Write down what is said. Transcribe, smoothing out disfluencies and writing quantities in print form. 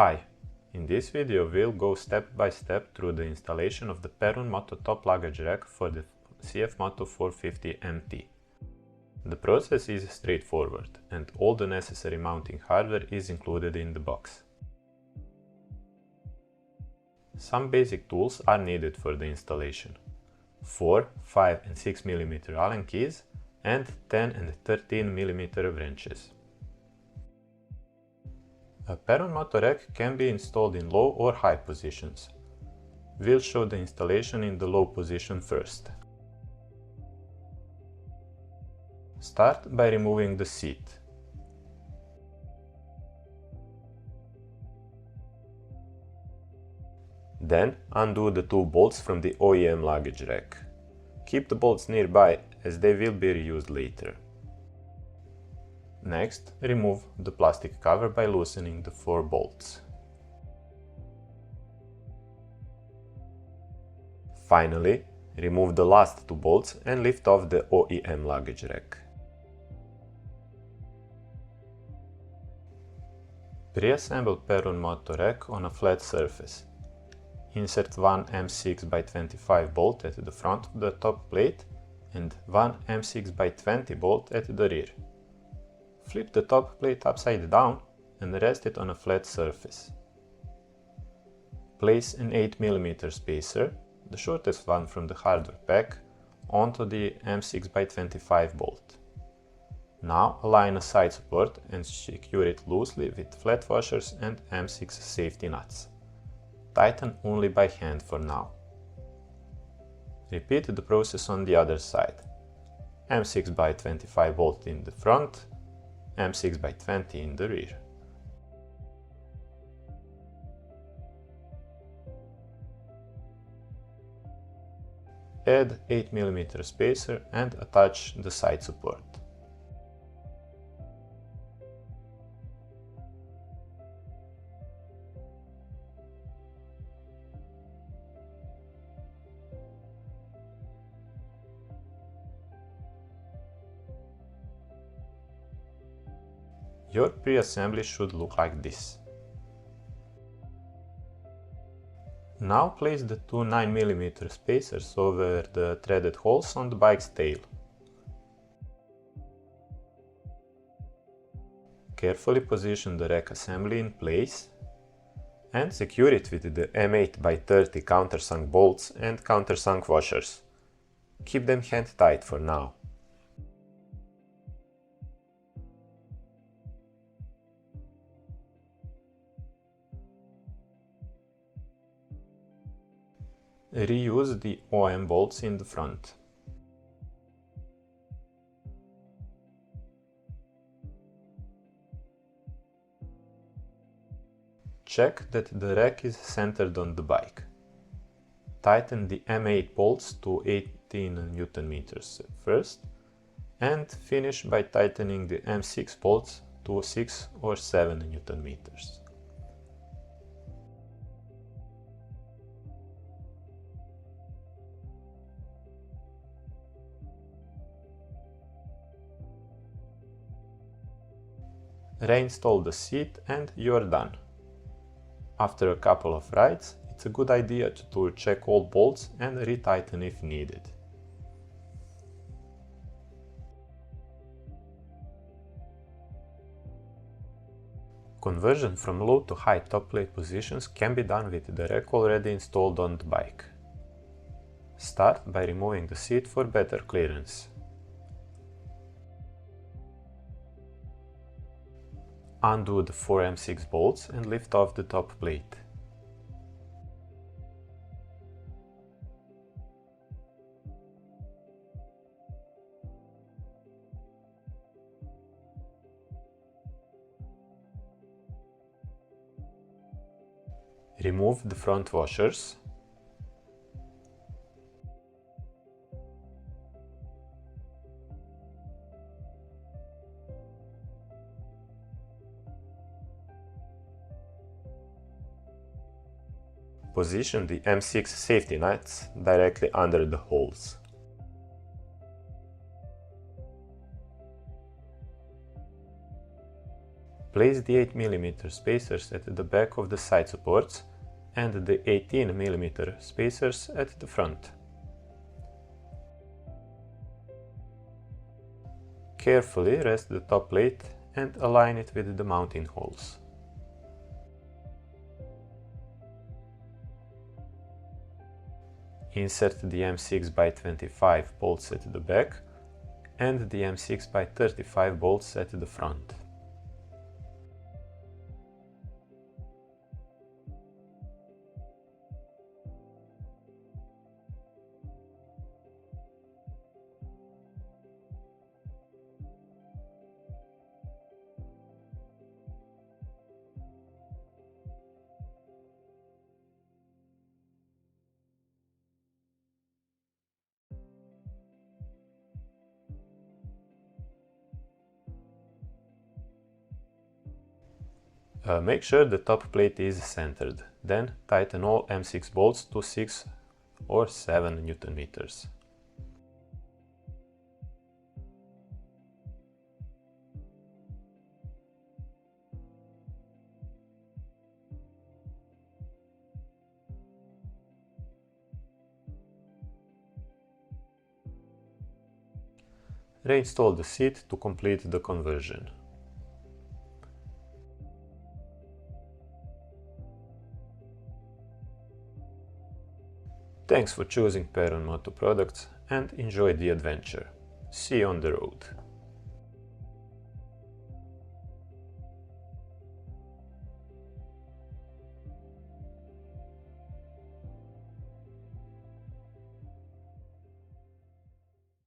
Hi! In this video we'll go step by step through the installation of the Perun Moto top luggage rack for the CF-Moto 450 MT. The process is straightforward and all the necessary mounting hardware is included in the box. Some basic tools are needed for the installation: 4, 5 and 6 mm Allen keys and 10 and 13 mm wrenches. A Perun Moto rack can be installed in low or high positions. We'll show the installation in the low position first. Start by removing the seat. Then undo the two bolts from the OEM luggage rack. Keep the bolts nearby as they will be reused later. Next, remove the plastic cover by loosening the 4 bolts. Finally, remove the last 2 bolts and lift off the OEM luggage rack. Pre-assemble Perun Moto rack on a flat surface. Insert one M6x25 bolt at the front of the top plate and one M6x20 bolt at the rear. Flip the top plate upside down and rest it on a flat surface. Place an 8 mm spacer, the shortest one from the hardware pack, onto the M6x25 bolt. Now align a side support and secure it loosely with flat washers and M6 safety nuts. Tighten only by hand for now. Repeat the process on the other side. M6x25 bolt in the front, M6x20 in the rear. Add 8 mm spacer and attach the side support. Your pre-assembly should look like this. Now place the two 9 mm spacers over the threaded holes on the bike's tail. Carefully position the rack assembly in place and secure it with the M8x30 countersunk bolts and countersunk washers. Keep them hand tight for now. Reuse the OM bolts in the front. Check that the rack is centered on the bike. Tighten the M8 bolts to 18 Nm first and finish by tightening the M6 bolts to 6 or 7 Nm. Reinstall the seat and you're done. After a couple of rides, it's a good idea to check all bolts and retighten if needed. Conversion from low to high top plate positions can be done with the rack already installed on the bike. Start by removing the seat for better clearance. Undo the 4 M6 bolts and lift off the top plate. Remove the front washers. Position the M6 safety nuts directly under the holes. Place the 8mm spacers at the back of the side supports and the 18mm spacers at the front. Carefully rest the top plate and align it with the mounting holes. Insert the M6x25 bolts at the back and the M6x35 bolts at the front. Make sure the top plate is centered, then tighten all M6 bolts to 6 or 7 Nm. Reinstall the seat to complete the conversion. Thanks for choosing Perun Moto products and enjoy the adventure. See you on the road.